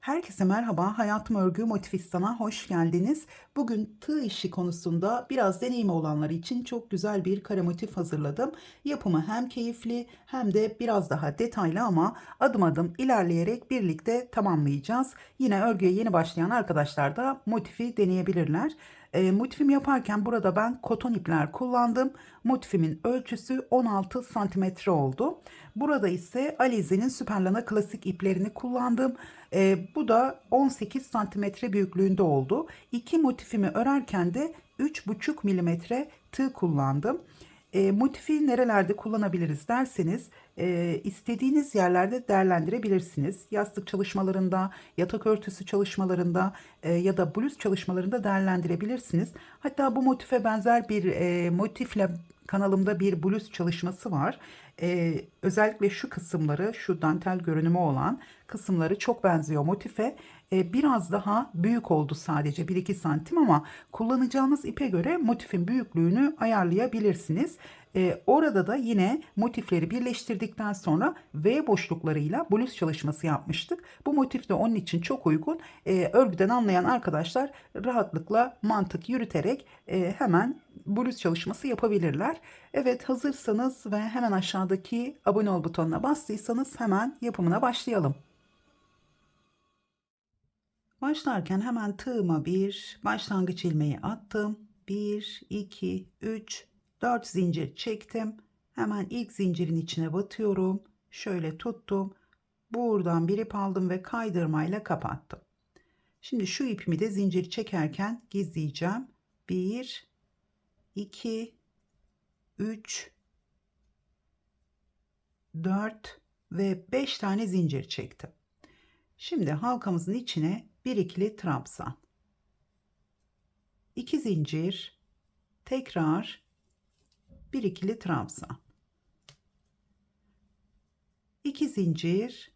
Herkese merhaba, Hayatım Örgü Motifistan'a hoş geldiniz. Bugün tığ işi konusunda biraz deneyimi olanlar için çok güzel bir kare motif hazırladım. Yapımı hem keyifli hem de biraz daha detaylı ama adım adım ilerleyerek birlikte tamamlayacağız. Yine örgüye yeni başlayan arkadaşlar da motifi deneyebilirler. Motifimi yaparken burada ben koton ipler kullandım. Motifimin ölçüsü 16 santimetre oldu. Burada ise Alize'nin Süperlana klasik iplerini kullandım. Bu da 18 santimetre büyüklüğünde oldu. İki motifimi örerken de 3,5 milimetre tığ kullandım. Motifi nerelerde kullanabiliriz derseniz istediğiniz yerlerde değerlendirebilirsiniz. Yastık çalışmalarında, yatak örtüsü çalışmalarında ya da bluz çalışmalarında değerlendirebilirsiniz. Hatta bu motife benzer bir motifle kanalımda bir bluz çalışması var. Özellikle şu kısımları, şu dantel görünümü olan kısımları çok benziyor motife. Biraz daha büyük oldu, sadece 1-2 santim, ama kullanacağınız ipe göre motifin büyüklüğünü ayarlayabilirsiniz. Orada da yine motifleri birleştirdikten sonra V boşluklarıyla bluz çalışması yapmıştık. Bu motif de onun için çok uygun. Örgüden anlayan arkadaşlar rahatlıkla mantık yürüterek hemen bluz çalışması yapabilirler. Evet, hazırsanız ve hemen aşağıdaki abone ol butonuna bastıysanız hemen yapımına başlayalım. Başlarken hemen tığıma bir başlangıç ilmeği attım. 1, 2, 3, 4 zincir çektim. Hemen ilk zincirin içine batıyorum. Şöyle tuttum. Buradan bir ip aldım ve kaydırmayla kapattım. Şimdi şu ipimi de zincir çekerken gizleyeceğim. 1, 2, 3, 4 ve 5 tane zincir çektim. Şimdi halkamızın içine bir ikili trabzan, 2 zincir, tekrar bir ikili trabzan, 2 zincir,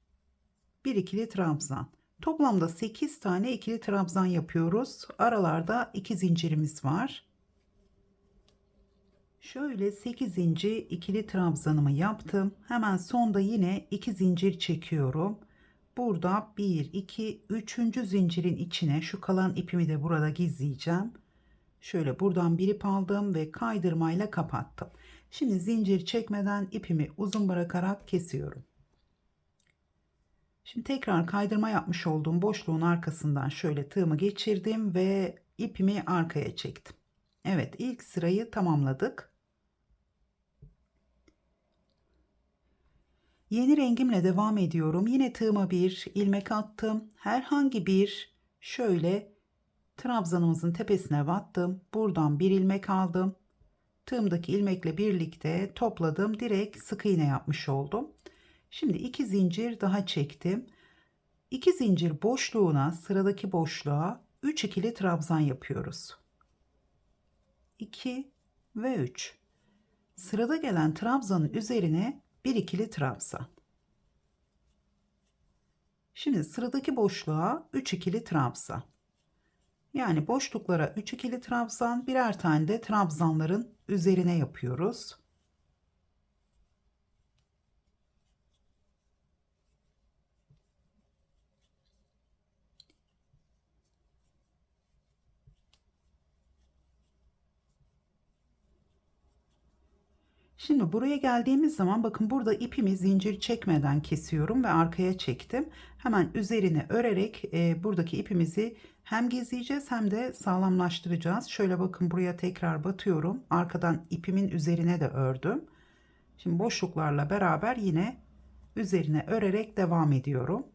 bir ikili trabzan. Toplamda 8 tane ikili trabzan yapıyoruz. Aralarda 2 zincirimiz var. Şöyle 8 zincir ikili trabzanımı yaptım. Hemen sonda yine 2 zincir çekiyorum. Burada 1, 2, 3. zincirin içine şu kalan ipimi de burada gizleyeceğim. Şöyle buradan bir ip aldım ve kaydırmayla kapattım. Şimdi zincir çekmeden ipimi uzun bırakarak kesiyorum. Şimdi tekrar kaydırma yapmış olduğum boşluğun arkasından şöyle tığımı geçirdim ve ipimi arkaya çektim. Evet, ilk sırayı tamamladık. Yeni rengimle devam ediyorum. Yine tığıma bir ilmek attım. Herhangi bir şöyle trabzanımızın tepesine battım. Buradan bir ilmek aldım. Tığımdaki ilmekle birlikte topladım. Direkt sık iğne yapmış oldum. Şimdi 2 zincir daha çektim. 2 zincir boşluğuna, sıradaki boşluğa 3 ikili trabzan yapıyoruz. 2 ve 3. Sırada gelen trabzanın üzerine bir ikili trabzan. Şimdi sıradaki boşluğa 3 ikili trabzan. Yani boşluklara 3 ikili trabzan, birer tane de trabzanların üzerine yapıyoruz. Şimdi buraya geldiğimiz zaman bakın, burada ipimi zincir çekmeden kesiyorum ve arkaya çektim. Hemen üzerine örerek buradaki ipimizi hem gizleyeceğiz hem de sağlamlaştıracağız. Şöyle bakın, buraya tekrar batıyorum. Arkadan ipimin üzerine de ördüm. Şimdi boşluklarla beraber yine üzerine örerek devam ediyorum.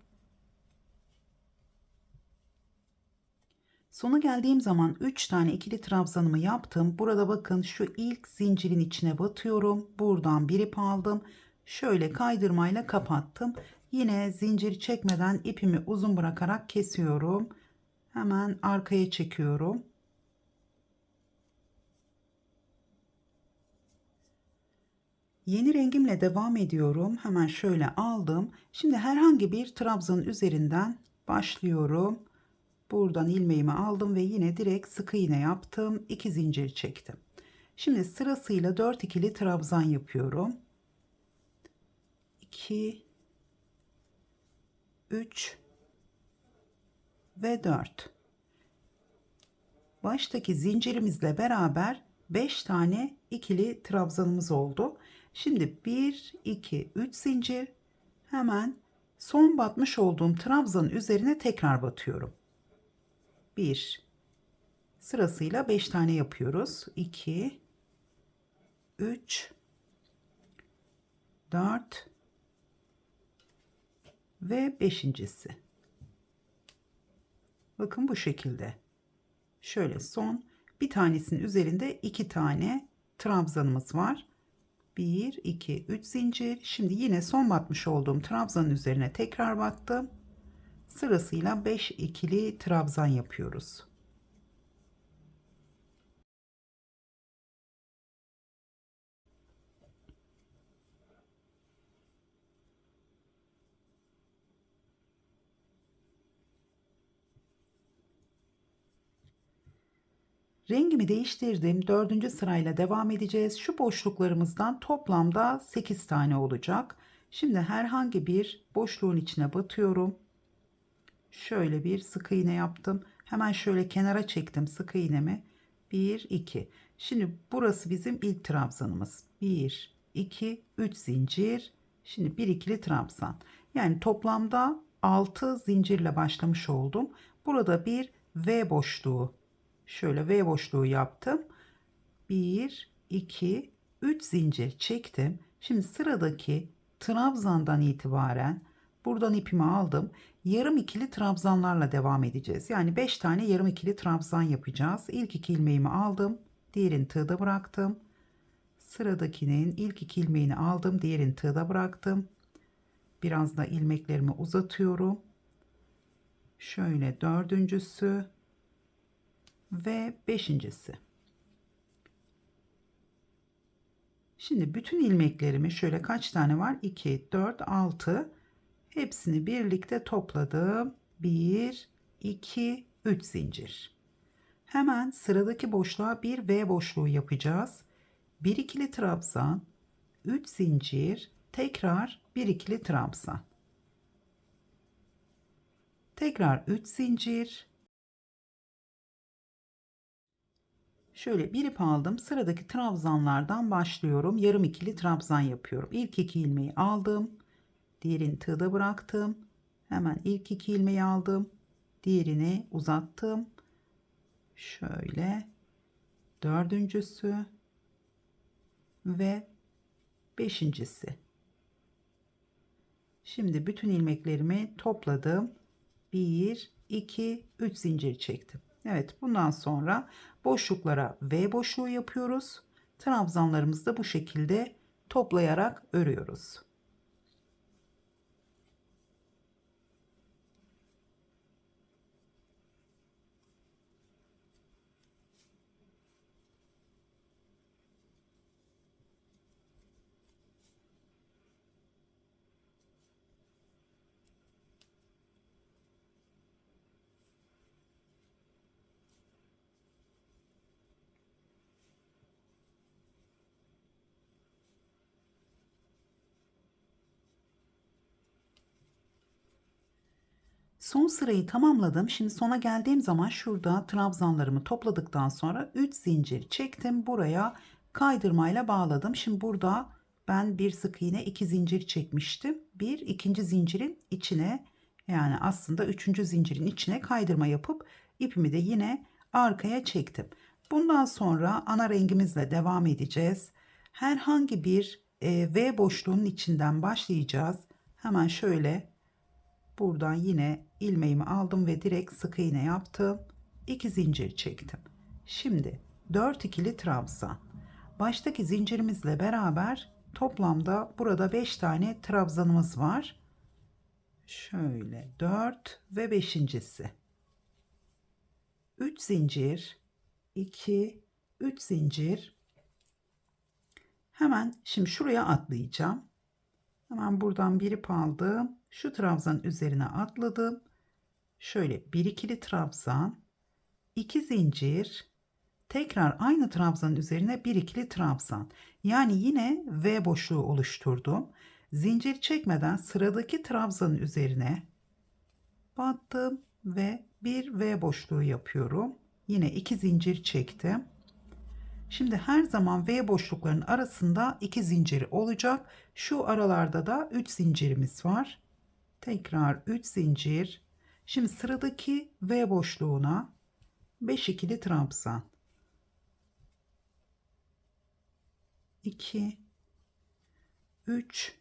Sona geldiğim zaman 3 tane ikili trabzanımı yaptım. Burada bakın, şu ilk zincirin içine batıyorum. Buradan bir ip aldım. Şöyle kaydırmayla kapattım. Yine zincir çekmeden ipimi uzun bırakarak kesiyorum. Hemen arkaya çekiyorum. Yeni rengimle devam ediyorum. Hemen şöyle aldım. Şimdi herhangi bir trabzanın üzerinden başlıyorum. Buradan ilmeğimi aldım ve yine direkt sık iğne yaptım. 2 zincir çektim. Şimdi sırasıyla 4 ikili trabzan yapıyorum. 2, 3, ve 4. Baştaki zincirimizle beraber 5 tane ikili trabzanımız oldu. Şimdi 1, 2, 3 zincir. Hemen son batmış olduğum trabzanın üzerine tekrar batıyorum. 1, sırasıyla 5 tane yapıyoruz. 2, 3, 4 ve beşincisi. Bakın bu şekilde. Şöyle son bir tanesinin üzerinde 2 tane trabzanımız var. 1, 2, 3 zincir. Şimdi yine son batmış olduğum trabzanın üzerine tekrar battım. Sırasıyla 5 ikili trabzan yapıyoruz. Rengimi değiştirdim. 4. sırayla devam edeceğiz. Şu boşluklarımızdan toplamda 8 tane olacak. Şimdi herhangi bir boşluğun içine batıyorum. Şöyle bir sık iğne yaptım. Hemen şöyle kenara çektim sık iğnemi. 1, 2. Şimdi burası bizim ilk trabzanımız. 1, 2, 3 zincir. Şimdi bir ikili trabzan. Yani toplamda 6 zincirle başlamış oldum. Burada bir V boşluğu. Şöyle V boşluğu yaptım. 1, 2, 3 zincir çektim. Şimdi sıradaki trabzandan itibaren buradan ipimi aldım. Yarım ikili trabzanlarla devam edeceğiz. Yani 5 tane yarım ikili trabzan yapacağız. İlk 2 ilmeğimi aldım. Diğerini tığda bıraktım. Sıradakinin ilk 2 ilmeğini aldım. Diğerini tığda bıraktım. Biraz da ilmeklerimi uzatıyorum. Şöyle dördüncüsü ve beşincisi. Şimdi bütün ilmeklerimi şöyle kaç tane var? 2, 4, 6. Hepsini birlikte topladım. 1, 2, 3 zincir. Hemen sıradaki boşluğa bir V boşluğu yapacağız. 1 ikili trabzan, 3 zincir, tekrar 1 ikili trabzan. Tekrar 3 zincir. Şöyle bir ip aldım. Sıradaki trabzanlardan başlıyorum. Yarım ikili trabzan yapıyorum. İlk 2 ilmeği aldım. Diğerini tığda bıraktım. Hemen ilk 2 ilmeği aldım. Diğerini uzattım. Şöyle dördüncüsü ve beşincisi. Şimdi bütün ilmeklerimi topladım. 1, 2, 3 zincir çektim. Evet, bundan sonra boşluklara V boşluğu yapıyoruz. Trabzanlarımızı da bu şekilde toplayarak örüyoruz. Son sırayı tamamladım. Şimdi sona geldiğim zaman şurada trabzanlarımı topladıktan sonra 3 zincir çektim. Buraya kaydırmayla bağladım. Şimdi burada ben bir sık iğne 2 zincir çekmiştim. Bir ikinci zincirin içine, yani aslında üçüncü zincirin içine kaydırma yapıp ipimi de yine arkaya çektim. Bundan sonra ana rengimizle devam edeceğiz. Herhangi bir V boşluğunun içinden başlayacağız. Hemen şöyle buradan yine ilmeğimi aldım ve direkt sık iğne yaptım. 2 zincir çektim. Şimdi 4 ikili trabzan. Baştaki zincirimizle beraber toplamda burada 5 tane trabzanımız var. Şöyle 4 ve beşincisi. 3 zincir, 2, 3 zincir. Hemen şimdi şuraya atlayacağım. Hemen buradan bir ip aldım. Şu trabzanın üzerine atladım. Şöyle bir ikili trabzan, 2 zincir, tekrar aynı trabzanın üzerine bir ikili trabzan. Yani yine V boşluğu oluşturdum. Zincir çekmeden sıradaki trabzanın üzerine battım. ve bir V boşluğu yapıyorum. Yine 2 zincir çektim. Şimdi her zaman V boşluklarının arasında 2 zinciri olacak. Şu aralarda da 3 zincirimiz var. Tekrar 3 zincir. Şimdi sıradaki V boşluğuna 5 ikili trabzan. 2 3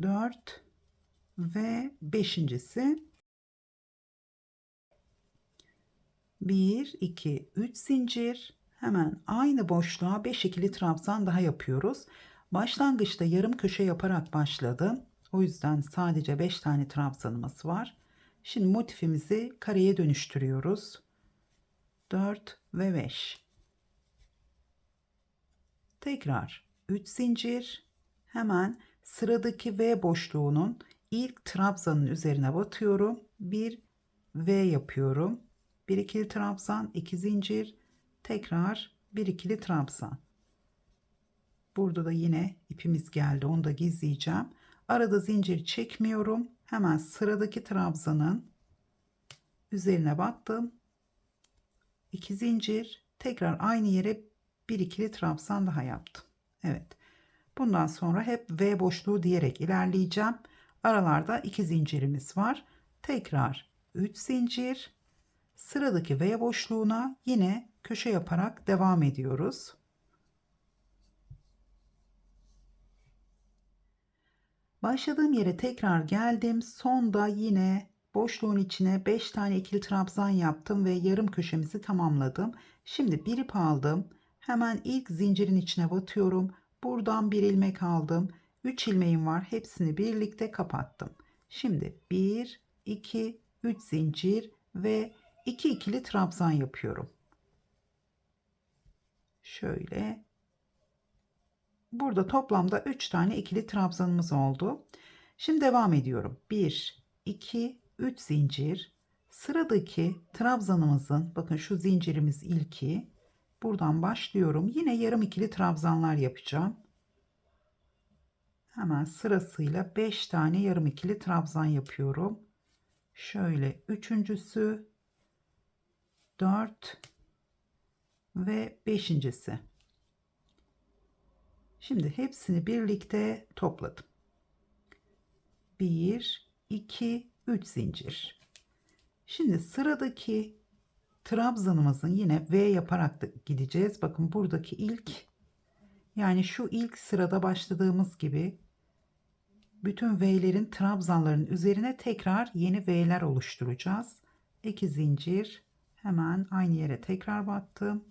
4 ve beşincisi 1 2 3 zincir. Hemen aynı boşluğa 5 ikili trabzan daha yapıyoruz. Başlangıçta yarım köşe yaparak başladım. O yüzden sadece 5 tane trabzanımız var. Şimdi motifimizi kareye dönüştürüyoruz. 4 ve 5. Tekrar 3 zincir. Hemen sıradaki V boşluğunun ilk trabzanın üzerine batıyorum. Bir V yapıyorum. Bir ikili trabzan, 2 zincir, tekrar bir ikili trabzan. Burada da yine ipimiz geldi. Onu da gizleyeceğim. Arada zincir çekmiyorum. Hemen sıradaki trabzanın üzerine battım. 2 zincir, tekrar aynı yere bir ikili trabzan daha yaptım. Evet. Bundan sonra hep V boşluğu diyerek ilerleyeceğim. Aralarda 2 zincirimiz var. Tekrar 3 zincir. Sıradaki V boşluğuna yine köşe yaparak devam ediyoruz. Başladığım yere tekrar geldim. Sonda yine boşluğun içine 5 tane ikili trabzan yaptım ve yarım köşemizi tamamladım. Şimdi bir ip aldım. Hemen ilk zincirin içine batıyorum. Buradan bir ilmek aldım. 3 ilmeğim var. Hepsini birlikte kapattım. Şimdi 1, 2, 3 zincir ve 2 ikili trabzan yapıyorum. Şöyle. Burada toplamda 3 tane ikili trabzanımız oldu. Şimdi devam ediyorum. 1, 2, 3 zincir. Sıradaki trabzanımızın, bakın şu zincirimiz ilki. Buradan başlıyorum. Yine yarım ikili trabzanlar yapacağım. Hemen sırasıyla 5 tane yarım ikili trabzan yapıyorum. Şöyle üçüncüsü, 4 ve beşincisi. Şimdi hepsini birlikte topladım. 1, 2, 3 zincir. Şimdi sıradaki trabzanımızın yine V yaparak da gideceğiz. Bakın buradaki ilk, yani şu ilk sırada başladığımız gibi bütün V'lerin trabzanların üzerine tekrar yeni V'ler oluşturacağız. 2 zincir, hemen aynı yere tekrar battım.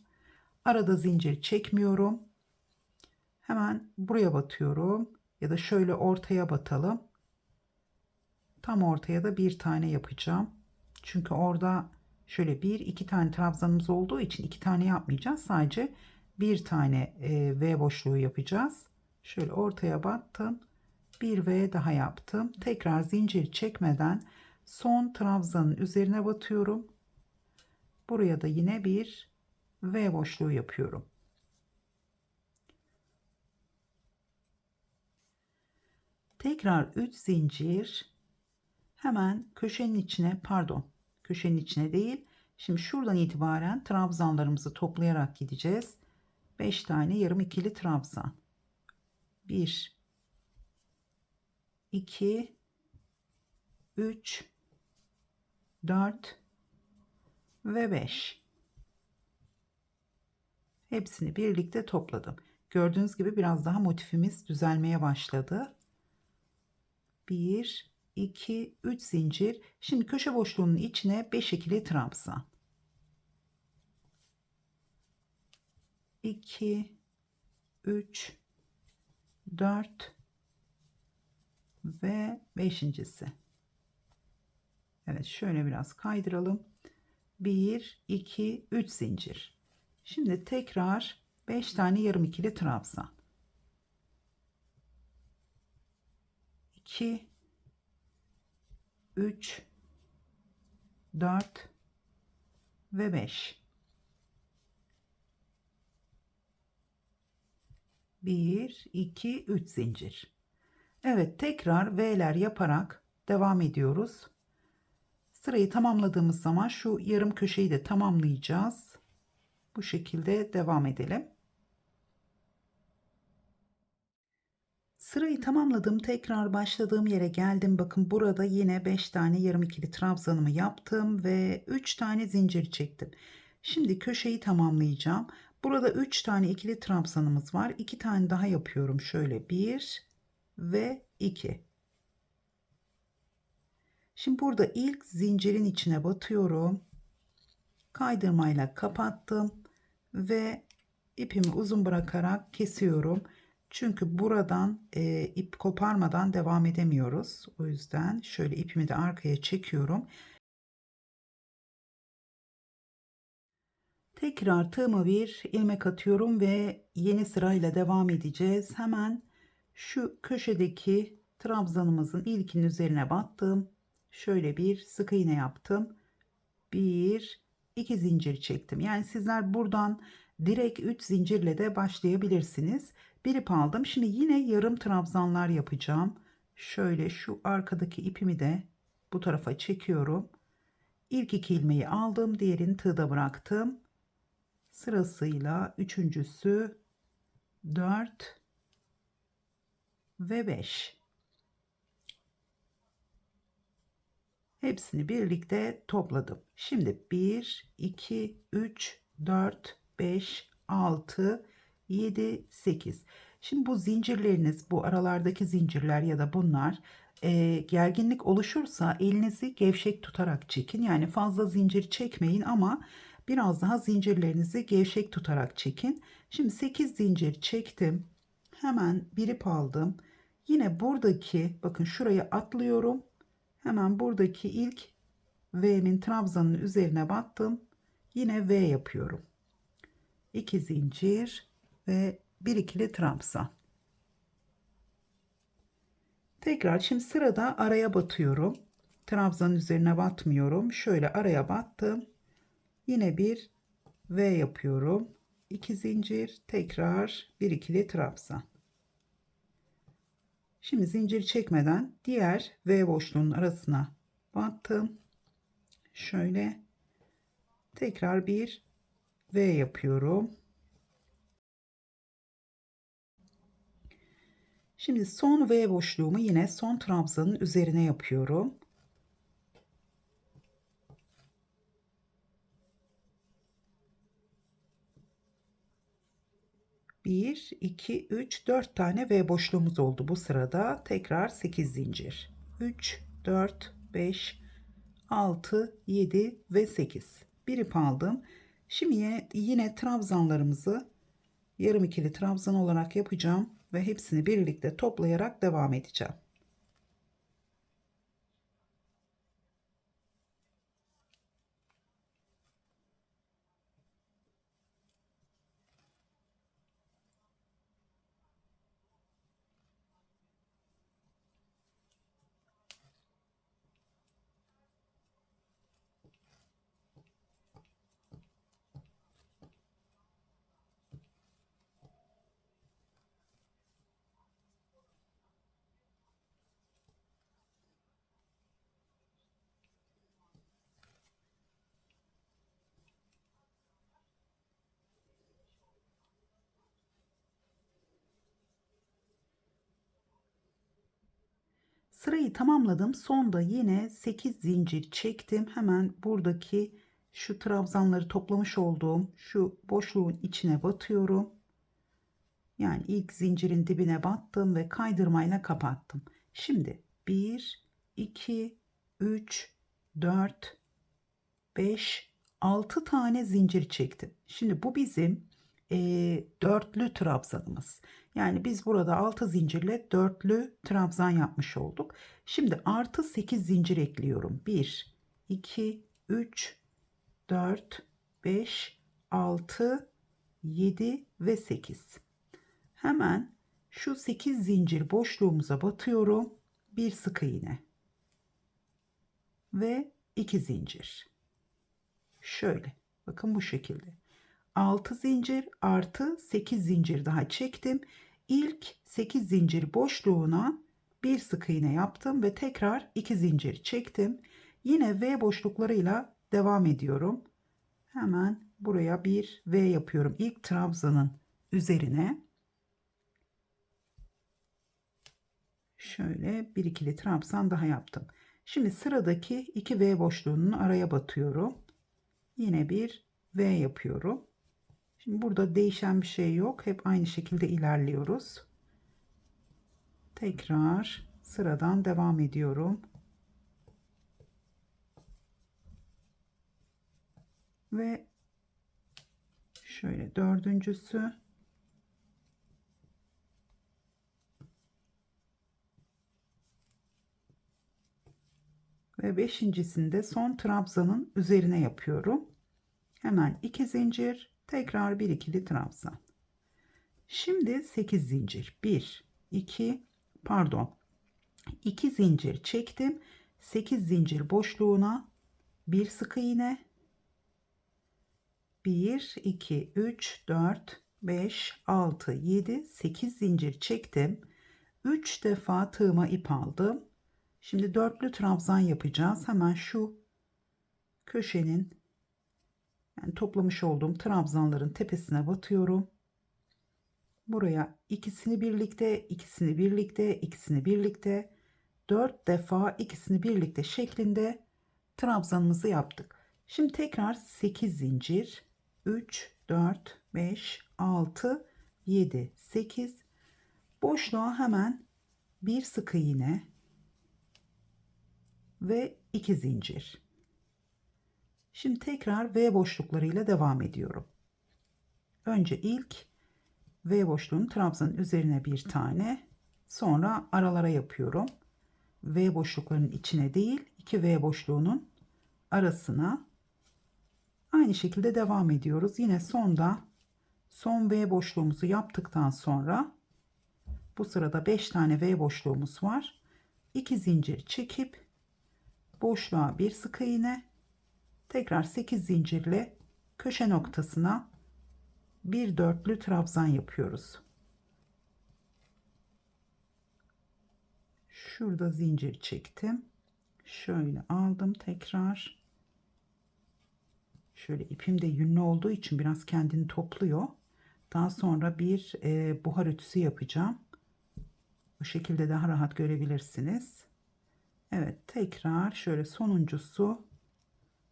Arada zincir çekmiyorum. Hemen buraya batıyorum ya da şöyle ortaya batalım. Tam ortaya da bir tane yapacağım. Çünkü orada şöyle bir iki tane trabzanımız olduğu için iki tane yapmayacağız. Sadece bir tane V boşluğu yapacağız. Şöyle ortaya battım. Bir V daha yaptım. Tekrar zincir çekmeden son trabzanın üzerine batıyorum. Buraya da yine bir V boşluğu yapıyorum. Tekrar 3 zincir. Hemen köşenin içine, pardon, köşenin içine değil. Şimdi şuradan itibaren trabzanlarımızı toplayarak gideceğiz. 5 tane yarım ikili trabzan. 1, 2, 3, 4 ve 5. Hepsini birlikte topladım. Gördüğünüz gibi biraz daha motifimiz düzelmeye başladı. 1, 2, 3 zincir. Şimdi köşe boşluğunun içine 5 ikili trabzan. 2, 3, 4 ve beşincisi. Evet, şöyle biraz kaydıralım. 1, 2, 3 zincir. Şimdi tekrar 5 tane yarım ikili trabzan. 2, 3, 4 ve 5. 1, 2, 3 zincir. Evet, tekrar V'ler yaparak devam ediyoruz. Sırayı tamamladığımız zaman şu yarım köşeyi de tamamlayacağız. Bu şekilde devam edelim. Sırayı tamamladım. Tekrar başladığım yere geldim. Bakın burada yine 5 tane yarım ikili trabzanımı yaptım ve 3 tane zincir çektim. Şimdi köşeyi tamamlayacağım. Burada 3 tane ikili trabzanımız var. 2 tane daha yapıyorum. Şöyle 1 ve 2. Şimdi burada ilk zincirin içine batıyorum. Kaydırmayla kapattım ve ipimi uzun bırakarak kesiyorum. Çünkü buradan ip koparmadan devam edemiyoruz. O yüzden şöyle ipimi de arkaya çekiyorum. Tekrar tığıma bir ilmek atıyorum ve yeni sırayla devam edeceğiz. Hemen şu köşedeki trabzanımızın ilkinin üzerine battım. Şöyle bir sık iğne yaptım. Bir, iki zincir çektim. Yani sizler buradan direkt 3 zincirle de başlayabilirsiniz. Bir ip aldım. Şimdi yine yarım trabzanlar yapacağım. Şöyle şu arkadaki ipimi de bu tarafa çekiyorum. İlk iki ilmeği aldım. Diğerini tığda bıraktım. Sırasıyla üçüncüsü 4 ve 5. Hepsini birlikte topladım. Şimdi 1, 2, 3, 4, 5, 6, 7, 8. Şimdi bu zincirleriniz, bu aralardaki zincirler ya da bunlar gerginlik oluşursa elinizi gevşek tutarak çekin. Yani fazla zincir çekmeyin ama biraz daha zincirlerinizi gevşek tutarak çekin. Şimdi 8 zincir çektim. Hemen bir ip aldım. Yine buradaki bakın şuraya atlıyorum. Hemen buradaki ilk V'min trabzanın üzerine battım. Yine V yapıyorum. 2 zincir ve bir ikili trabzan. Tekrar şimdi sırada araya batıyorum. Trabzanın üzerine batmıyorum. Şöyle araya battım. Yine bir V yapıyorum. 2 zincir, tekrar bir ikili trabzan. Şimdi zincir çekmeden diğer V boşluğunun arasına battım. Şöyle tekrar bir V yapıyorum. Şimdi son V boşluğumu yine son trabzanın üzerine yapıyorum. Bir, iki, üç, 4 tane V boşluğumuz oldu bu sırada. Tekrar 8 zincir. 3, 4, 5, 6, 7 ve 8. Bir ip aldım. Şimdi yine trabzanlarımızı yarım ikili trabzan olarak yapacağım ve hepsini birlikte toplayarak devam edeceğim. Sırayı tamamladım. Sonda yine 8 zincir çektim. Hemen buradaki şu trabzanları toplamış olduğum şu boşluğun içine batıyorum. Yani ilk zincirin dibine battım ve kaydırmayla kapattım. Şimdi 1, 2, 3, 4, 5, 6 tane zincir çektim. Şimdi bu bizim dörtlü trabzanımız. Yani biz burada 6 zincirle dörtlü trabzan yapmış olduk. Şimdi artı 8 zincir ekliyorum. 1, 2, 3, 4, 5, 6, 7 ve 8. Hemen şu 8 zincir boşluğumuza batıyorum. Bir sık iğne ve 2 zincir. Şöyle bakın bu şekilde. 6 zincir artı 8 zincir daha çektim. İlk 8 zincir boşluğuna Bir sık iğne yaptım ve tekrar 2 zincir çektim. Yine V boşluklarıyla devam ediyorum. Hemen buraya bir V yapıyorum. İlk trabzanın üzerine şöyle bir ikili trabzan daha yaptım. Şimdi sıradaki 2 V boşluğunun araya batıyorum. Yine bir V yapıyorum. Şimdi burada değişen bir şey yok. Hep aynı şekilde ilerliyoruz. Tekrar sıradan devam ediyorum. Ve şöyle dördüncüsü ve beşincisinde son trabzanın üzerine yapıyorum. Hemen 2 zincir, tekrar bir ikili trabzan. Şimdi 8 zincir. 1 2 pardon 2 zincir çektim. 8 zincir boşluğuna bir sık iğne, 1 2 3 4 5 6 7 8 zincir çektim. 3 defa tığıma ip aldım. Şimdi dörtlü trabzan yapacağız. Hemen şu köşenin, yani toplamış olduğum trabzanların tepesine batıyorum. Buraya ikisini birlikte, ikisini birlikte, ikisini birlikte, 4 defa ikisini birlikte şeklinde trabzanımızı yaptık. Şimdi tekrar 8 zincir, 3 4 5 6 7 8, boşluğa hemen bir sık iğne ve 2 zincir. Şimdi tekrar V boşluklarıyla devam ediyorum. Önce ilk V boşluğunun trabzanın üzerine bir tane, sonra aralara yapıyorum. V boşluklarının içine değil, 2 V boşluğunun arasına. Aynı şekilde devam ediyoruz. Yine son V boşluğumuzu yaptıktan sonra bu sırada 5 tane V boşluğumuz var. 2 zincir çekip boşluğa bir sık iğne, tekrar 8 zincirle köşe noktasına bir dörtlü trabzan yapıyoruz. Şurada zincir çektim. Şöyle aldım tekrar. Şöyle ipim de yünlü olduğu için biraz kendini topluyor. Daha sonra bir buhar ütüsü yapacağım. Bu şekilde daha rahat görebilirsiniz. Evet, tekrar şöyle sonuncusu,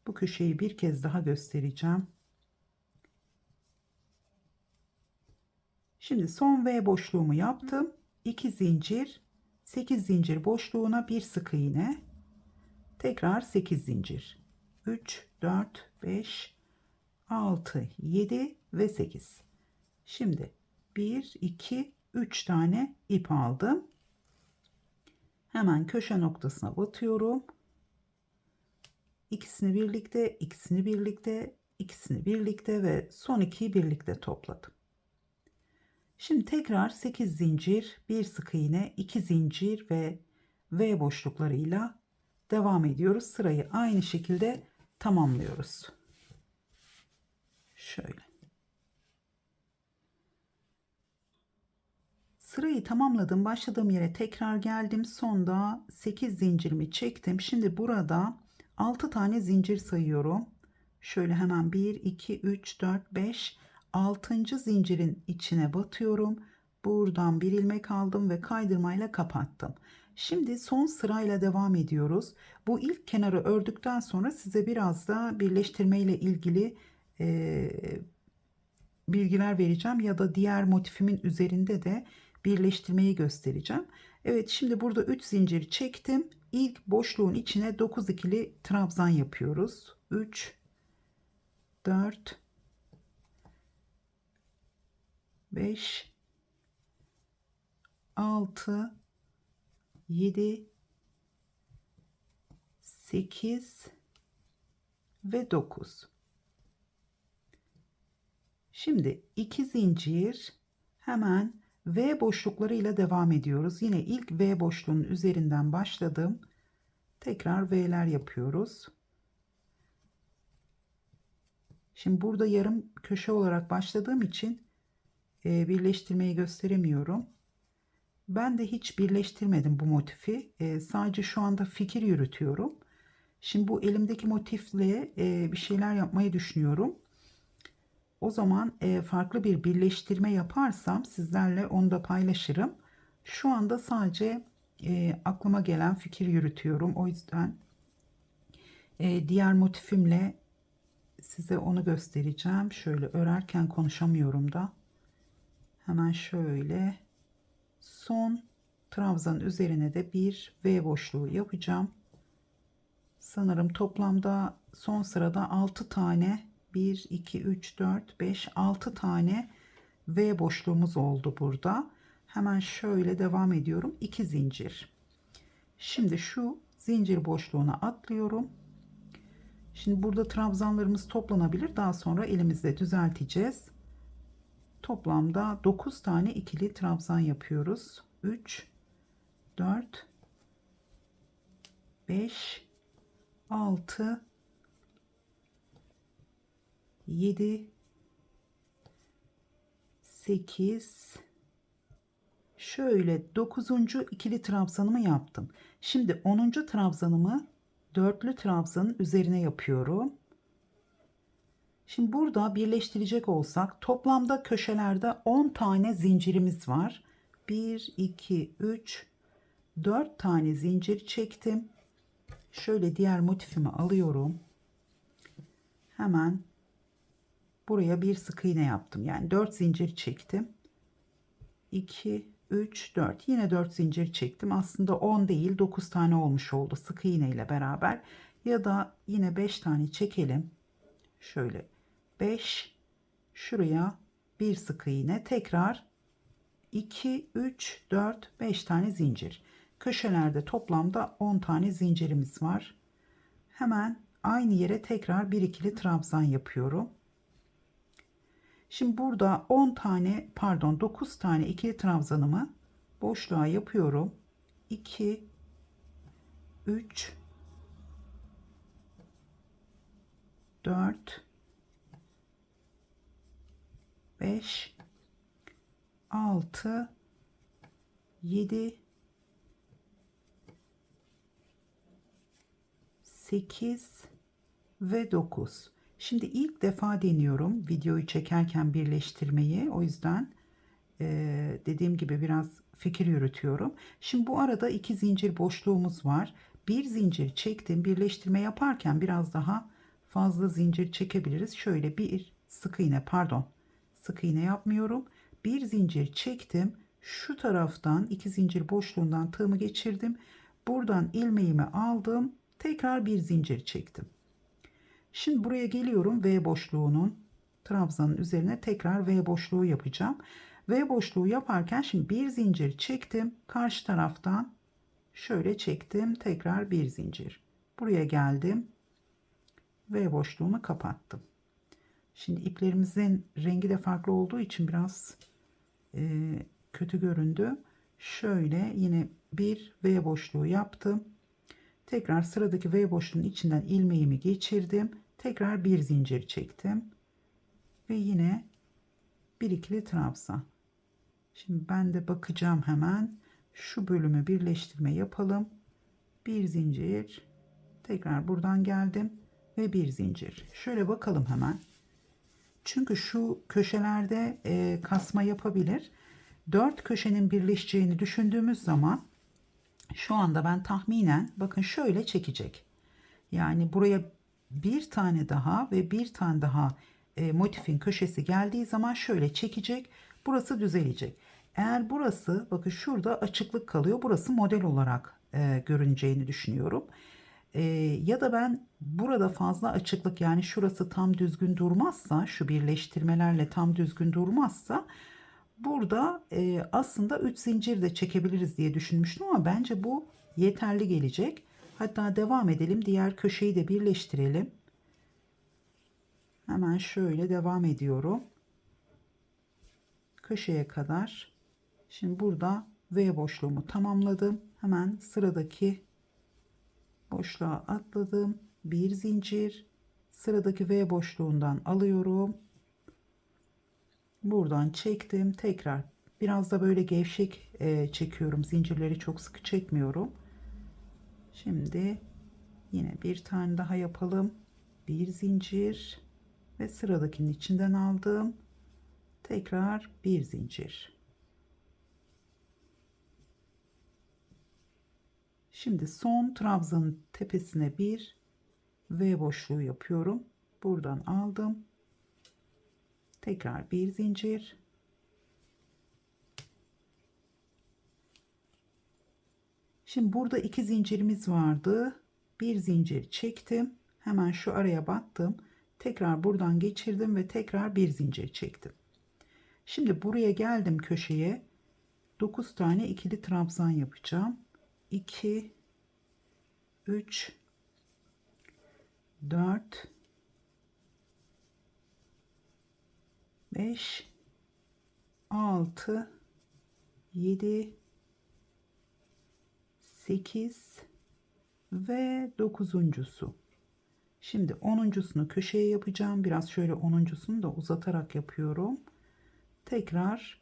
bu köşeyi bir kez daha göstereceğim. Şimdi son V boşluğumu yaptım. 2 zincir, 8 zincir boşluğuna bir sık iğne, tekrar 8 zincir, 3 4 5 6 7 ve 8. Şimdi 1 2 3 tane ip aldım. Hemen köşe noktasına batıyorum. İkisini birlikte, ikisini birlikte, ikisini birlikte ve son ikiyi birlikte topladım. Şimdi tekrar 8 zincir, bir sık iğne, 2 zincir ve V boşluklarıyla devam ediyoruz. Sırayı aynı şekilde tamamlıyoruz. Şöyle. Sırayı tamamladım. Başladığım yere tekrar geldim. Sonda 8 zincirimi çektim. Şimdi burada 6 tane zincir sayıyorum. Şöyle hemen 1, 2, 3, 4, 5, 6. zincirin içine batıyorum. Buradan bir ilmek aldım ve kaydırmayla kapattım. Şimdi son sırayla devam ediyoruz. Bu ilk kenarı ördükten sonra size biraz da birleştirme ile ilgili bilgiler vereceğim ya da diğer motifimin üzerinde de birleştirmeyi göstereceğim. Evet, şimdi burada 3 zincir çektim. İlk boşluğun içine 9 ikili trabzan yapıyoruz. 3 4 5 6 7 8 ve 9. Şimdi 2 zincir, hemen V boşluklarıyla devam ediyoruz. Yine ilk V boşluğunun üzerinden başladım. Tekrar V'ler yapıyoruz. Şimdi burada yarım köşe olarak başladığım için birleştirmeyi gösteremiyorum. Ben de hiç birleştirmedim bu motifi. Sadece şu anda fikir yürütüyorum. Şimdi bu elimdeki motifle bir şeyler yapmayı düşünüyorum. O zaman farklı bir birleştirme yaparsam sizlerle onu da paylaşırım. Şu anda sadece aklıma gelen fikir yürütüyorum. O yüzden diğer motifimle size onu göstereceğim. Şöyle örerken konuşamıyorum da. Hemen şöyle son trabzanın üzerine de bir V boşluğu yapacağım. Sanırım toplamda son sırada 6 tane 1 2 3 4 5 6 tane V boşluğumuz oldu burada. Hemen şöyle devam ediyorum. 2 zincir. Şimdi şu zincir boşluğuna atlıyorum. Şimdi burada trabzanlarımız toplanabilir. Daha sonra elimizle düzelteceğiz. Toplamda 9 tane ikili trabzan yapıyoruz. 3 4 5 6 7 8 şöyle 9. ikili trabzanımı yaptım. Şimdi 10. trabzanımı dörtlü trabzanın üzerine yapıyorum. Şimdi burada birleştirecek olsak toplamda köşelerde 10 tane zincirimiz var. 1 2 3 4 tane zincir çektim. Şöyle diğer motifimi alıyorum. Hemen buraya bir sık iğne yaptım. Yani 4 zincir çektim. 2 3 4 yine 4 zincir çektim. Aslında 10 değil 9 tane olmuş oldu sık iğne ile beraber. Ya da yine 5 tane çekelim. Şöyle 5 şuraya bir sık iğne, tekrar 2 3 4 5 tane zincir. Köşelerde toplamda 10 tane zincirimiz var. Hemen aynı yere tekrar bir ikili trabzan yapıyorum. Şimdi burada 10 tane pardon 9 tane ikili trabzanımı boşluğa yapıyorum. 2 3 4 5 6 7 8 ve 9. Şimdi ilk defa deniyorum videoyu çekerken birleştirmeyi. O yüzden dediğim gibi biraz fikir yürütüyorum. Şimdi bu arada 2 zincir boşluğumuz var. Bir zincir çektim. Birleştirme yaparken biraz daha fazla zincir çekebiliriz. Şöyle bir sık iğne pardon sık iğne yapmıyorum. Bir zincir çektim. Şu taraftan 2 zincir boşluğundan tığımı geçirdim. Buradan ilmeğimi aldım. Tekrar bir zincir çektim. Şimdi buraya geliyorum. V boşluğunun trabzanın üzerine tekrar V boşluğu yapacağım. V boşluğu yaparken şimdi bir zincir çektim. Karşı taraftan şöyle çektim. Tekrar bir zincir. Buraya geldim. V boşluğunu kapattım. Şimdi iplerimizin rengi de farklı olduğu için biraz kötü göründü. Şöyle yine bir V boşluğu yaptım. Tekrar sıradaki V boşluğunun içinden ilmeğimi geçirdim. Tekrar bir zincir çektim. Ve yine bir ikili trabzan. Şimdi ben de bakacağım hemen. Şu bölümü birleştirme yapalım. Bir zincir. Tekrar buradan geldim. Ve bir zincir. Şöyle bakalım hemen. Çünkü şu köşelerde kasma yapabilir. 4 köşenin birleşeceğini düşündüğümüz zaman şu anda ben tahminen bakın şöyle çekecek. Yani buraya bir tane daha ve bir tane daha motifin köşesi geldiği zaman şöyle çekecek. Burası düzelecek. Eğer burası bakın şurada açıklık kalıyor. Burası model olarak görüneceğini düşünüyorum. Ya da ben burada fazla açıklık yani şurası tam düzgün durmazsa şu birleştirmelerle tam düzgün durmazsa burada aslında 3 zincir de çekebiliriz diye düşünmüştüm ama bence bu yeterli gelecek. Hatta devam edelim. Diğer köşeyi de birleştirelim. Hemen şöyle devam ediyorum. Köşeye kadar. Şimdi burada V boşluğumu tamamladım. Hemen sıradaki boşluğa atladım. Bir zincir. Sıradaki V boşluğundan alıyorum. Buradan çektim. Tekrar Biraz da böyle gevşek çekiyorum. Zincirleri çok sıkı çekmiyorum. Şimdi yine bir tane daha yapalım. Bir zincir ve sıradakinin içinden aldım. Tekrar bir zincir. Şimdi son trabzanın tepesine bir V boşluğu yapıyorum. Buradan aldım. Tekrar bir zincir. Şimdi burada iki zincirimiz vardı. Bir zincir çektim. Hemen şu araya battım. Tekrar buradan geçirdim ve tekrar bir zincir çektim. Şimdi buraya geldim köşeye. 9 tane ikili trabzan yapacağım. 2 3 4 5 6 7 8 ve 9'uncusu. Şimdi 10'uncusunu köşeye yapacağım. Biraz şöyle 10'uncusunu da uzatarak yapıyorum. Tekrar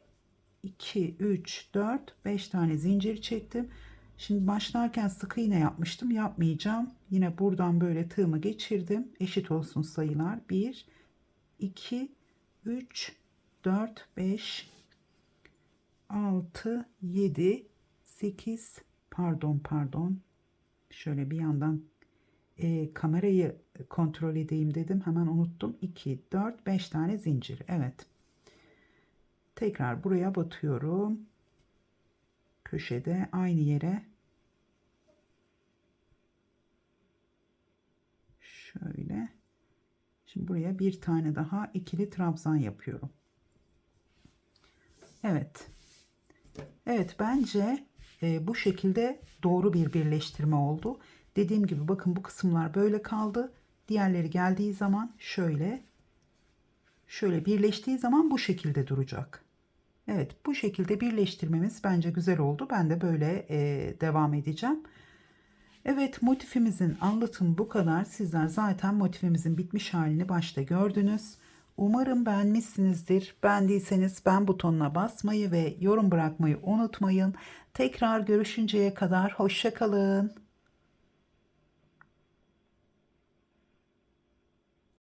2 3 4 5 tane zincir çektim. Şimdi başlarken sık iğne yapmıştım. Yapmayacağım. Yine buradan böyle tığımı geçirdim. Eşit olsun sayılar. 1 2 3 4 5 6 7 8 pardon şöyle bir yandan kamerayı kontrol edeyim dedim, hemen unuttum. 2 4 5 tane zincir. Evet, tekrar buraya batıyorum, köşede aynı yere şöyle. Şimdi buraya bir tane daha ikili trabzan yapıyorum. Evet, bence bu şekilde doğru bir birleştirme oldu. Dediğim gibi bakın, bu kısımlar böyle kaldı. Diğerleri geldiği zaman şöyle birleştiği zaman bu şekilde duracak. Evet, bu şekilde birleştirmemiz bence güzel oldu. Ben de böyle devam edeceğim. Evet, motifimizin anlatımı bu kadar. Sizler zaten motifimizin bitmiş halini başta gördünüz. Umarım beğenmişsinizdir. Beğendiyseniz beğen butonuna basmayı ve yorum bırakmayı unutmayın. Tekrar görüşünceye kadar hoşça kalın.